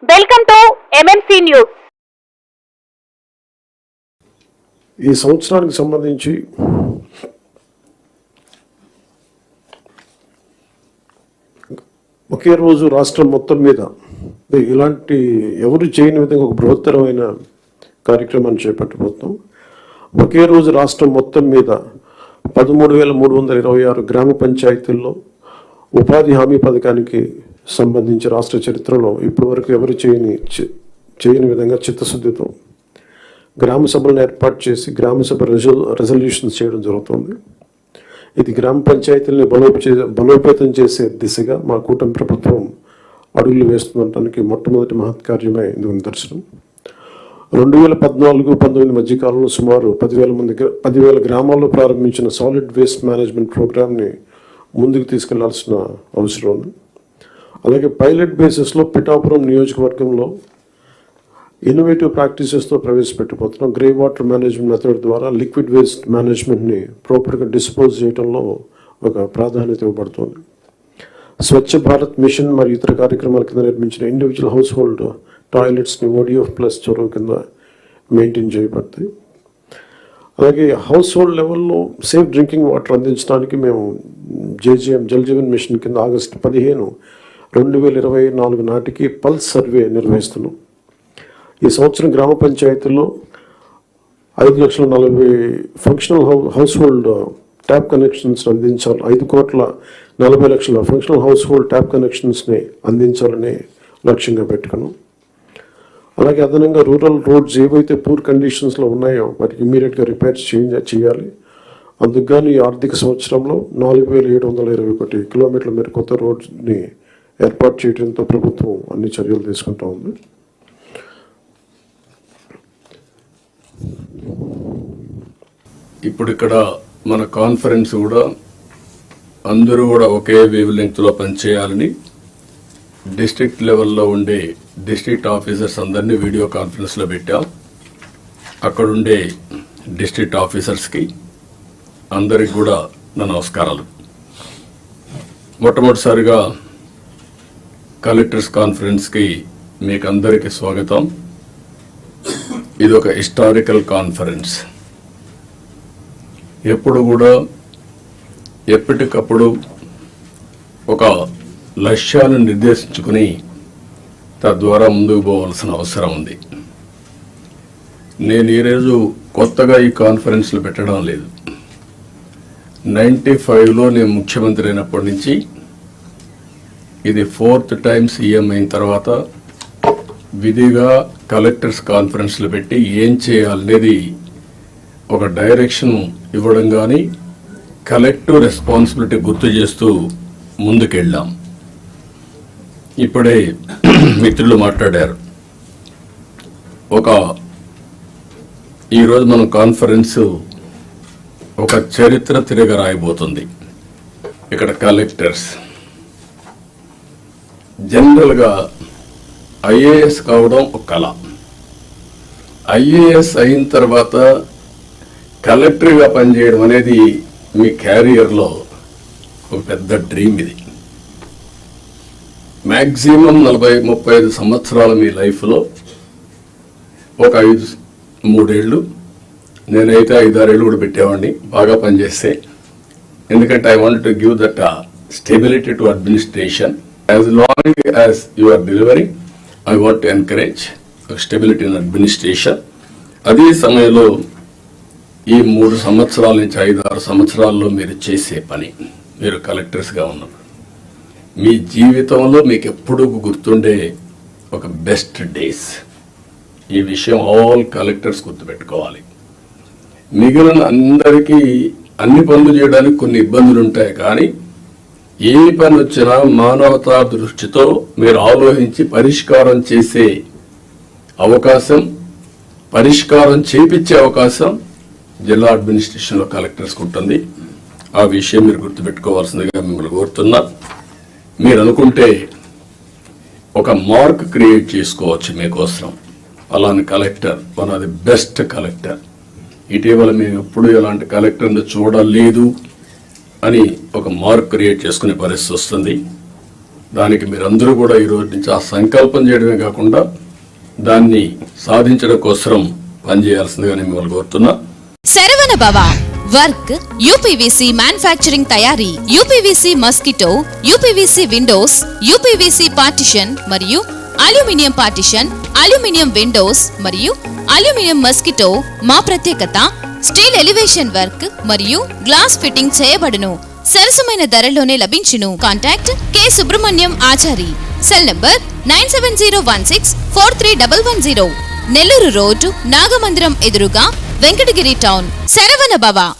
Welcome to MMC news. ఈ సంవత్సరానికి సంబంధించి ఒకే రోజు రాష్ట్రం మొత్తం మీద ఇలాంటి ఎవరు చేయని విధంగా ఒక బృహత్తరమైన కార్యక్రమాన్ని చేపట్టబోతున్నాం. ఒకే రోజు రాష్ట్రం మొత్తం మీద 13,326 గ్రామ పంచాయతీల్లో ఉపాధి హామీ పథకానికి సంబంధించి రాష్ట్ర చరిత్రలో ఇప్పటివరకు ఎవరు చేయని విధంగా చిత్తశుద్ధితో గ్రామ సభలను ఏర్పాటు చేసి గ్రామ సభ రెజల్యూషన్స్ చేయడం జరుగుతుంది. ఇది గ్రామ పంచాయతీలని బలోపేతం చేసే దిశగా మా కూటమి ప్రభుత్వం అడుగులు వేస్తుండటానికి మొట్టమొదటి మహత్కార్యమే ఇందుకు నిదర్శనం. 2014-19 మధ్యకాలంలో సుమారు 10,000 గ్రామాల్లో ప్రారంభించిన సాలిడ్ వేస్ట్ మేనేజ్మెంట్ ప్రోగ్రామ్ని ముందుకు తీసుకెళ్లాల్సిన అవసరం ఉంది. అలాగే పైలట్ బేసిస్లో పిఠాపురం నియోజకవర్గంలో ఇన్నోవేటివ్ ప్రాక్టీసెస్తో ప్రవేశపెట్టబోతున్నాం. గ్రే వాటర్ మేనేజ్మెంట్ మెథడ్ ద్వారా లిక్విడ్ వేస్ట్ మేనేజ్మెంట్ని ప్రాపర్గా డిస్పోజ్ చేయడంలో ఒక ప్రాధాన్యత ఇవ్వబడుతుంది. స్వచ్ఛ భారత్ మిషన్ మరియు ఇతర కార్యక్రమాల కింద నిర్మించిన ఇండివిజువల్ హౌస్ హోల్డ్ టాయిలెట్స్ని ODF+ చొరవ కింద మెయింటైన్ చేయబడతాయి. అలాగే హౌస్ హోల్డ్ లెవెల్లో సేఫ్ డ్రింకింగ్ వాటర్ అందించడానికి మేము JJM జల్ జీవన్ మిషన్ కింద ఆగస్టు 15, 2024 నాటికి పల్స్ సర్వే నిర్వహిస్తున్నాం. ఈ సంవత్సరం గ్రామ పంచాయతీల్లో 5,40,000 functional house hold tap connections అందించాలి. 5,40,00,000 ఫంక్షనల్ హౌస్ హోల్డ్ ట్యాప్ కనెక్షన్స్ని అందించాలని లక్ష్యంగా పెట్టుకున్నాం. అలాగే అదనంగా రూరల్ రోడ్స్ ఏవైతే పూర్ కండిషన్స్లో ఉన్నాయో వాటికి ఇమ్మీడియట్గా రిపేర్స్ చేయాలి. అందుకు ఈ ఆర్థిక సంవత్సరంలో 4,721 కిలోమీటర్ల మేర కొత్త రోడ్స్ని ఏర్పాటు చేయడంతో ప్రభుత్వం అన్ని చర్యలు తీసుకుంటూ ఉంది. ఇప్పుడు ఇక్కడ మన కాన్ఫరెన్స్ కూడా అందరూ కూడా ఒకే వేవ్ లెంగ్త్లో పనిచేయాలని డిస్ట్రిక్ట్ లెవెల్లో ఉండే డిస్ట్రిక్ట్ ఆఫీసర్స్ అందరినీ వీడియో కాన్ఫరెన్స్లో పెట్టాం. అక్కడుండే డిస్ట్రిక్ట్ ఆఫీసర్స్కి అందరికి కూడా నా నమస్కారాలు. మొట్టమొదటిసారిగా కలెక్టర్స్ కాన్ఫరెన్స్కి మీకు అందరికీ స్వాగతం. ఇది ఒక హిస్టారికల్ కాన్ఫరెన్స్. ఎప్పుడు కూడా ఎప్పటికప్పుడు ఒక లక్ష్యాలను నిర్దేశించుకుని తద్వారా ముందుకు పోవాల్సిన అవసరం ఉంది. నేను ఈరోజు కొత్తగా ఈ కాన్ఫరెన్స్లు పెట్టడం లేదు. 95లో నేను ముఖ్యమంత్రి అయినప్పటి నుంచి ఇది 4th టైం సీఎం అయిన తర్వాత విధిగా కలెక్టర్స్ కాన్ఫరెన్స్లు పెట్టి ఏం చేయాలనేది ఒక డైరెక్షన్ ఇవ్వడం కానీ కలెక్టివ్ రెస్పాన్సిబిలిటీ గుర్తు చేస్తూ ముందుకెళ్ళాం. ఇప్పుడే మిత్రులు మాట్లాడారు. ఈరోజు మన కాన్ఫరెన్స్ ఒక చరిత్ర తిరగ రాయబోతుంది. ఇక్కడ కలెక్టర్స్ జనరల్గా IAS కావడం ఒక కళ. IAS అయిన తర్వాత కలెక్టర్గా పనిచేయడం అనేది మీ క్యారియర్లో ఒక పెద్ద డ్రీమ్. ఇది మ్యాక్సిమం 40-35 సంవత్సరాల మీ లైఫ్లో ఒక 3 ఏళ్ళు, నేనైతే 5-6 ఏళ్ళు కూడా పెట్టేవాడిని బాగా పనిచేస్తే. ఎందుకంటే I want to give that stability to administration. As long as you are delivering I want to encourage stability in administration. అదే సమయంలో ఈ 3 సంవత్సరాల నుంచి 5-6 సంవత్సరాల్లో మీరు చేసే పని, మీరు కలెక్టర్స్గా ఉన్నప్పుడు మీ జీవితంలో మీకు ఎప్పుడూ గుర్తుండే ఒక బెస్ట్ డేస్. ఈ విషయం ఆల్ కలెక్టర్స్ గుర్తుపెట్టుకోవాలి. మిగిలిన అందరికీ అన్ని పనులు చేయడానికి కొన్ని ఇబ్బందులు ఉంటాయి, కానీ ఏ పని వచ్చినా మానవతా దృష్టితో మీరు ఆలోచించి పరిష్కారం చేసే అవకాశం, పరిష్కారం చేపించే అవకాశం జిల్లా అడ్మినిస్ట్రేషన్లో కలెక్టర్స్కి ఉంటుంది. ఆ విషయం మీరు గుర్తుపెట్టుకోవాల్సిందిగా మిమ్మల్ని కోరుతున్నా. మీరు అనుకుంటే ఒక మార్క్ క్రియేట్ చేసుకోవచ్చు మీకోసం. అలాంటి collector one of the best collector. ఇటీవల మేము ఎప్పుడు ఇలాంటి కలెక్టర్ని చూడలేదు అని ఒక మార్క్ క్రియేట్ చేసుకునే పరిస్థితి వస్తుంది. దానికి మీరందరూ కూడా ఈ రోజు నుంచి ఆ సంకల్పం చేయడమే కాకుండా దాన్ని సాధించడం కోసం పనిచేయాల్సిందిగా నేను మిమ్మల్ని కోరుతున్నా. శరవణ భవ వర్క్ యూపీవీసీ మ్యానుఫ్యాక్చరింగ్ తయారీ, UPVC mosquito, UPVC Windows, UPVC partition మరియు అల్యూమినియం పార్టిషన్, అల్యూమినియం విండోస్ మరియు అల్యూమినియం మస్కిటో. మా ప్రత్యేకత స్టీల్ ఎలివేషన్ వర్క్ మరియు గ్లాస్ ఫిట్టింగ్ చేయబడును. సరసమైన ధరలోనే లభించును. Contact K Subrahmanyam Achari. Cell number 9701643110. Nellore road, Nagamandiram ఎదురుగా, వెంకటగిరి టౌన్. శరవణ భవ.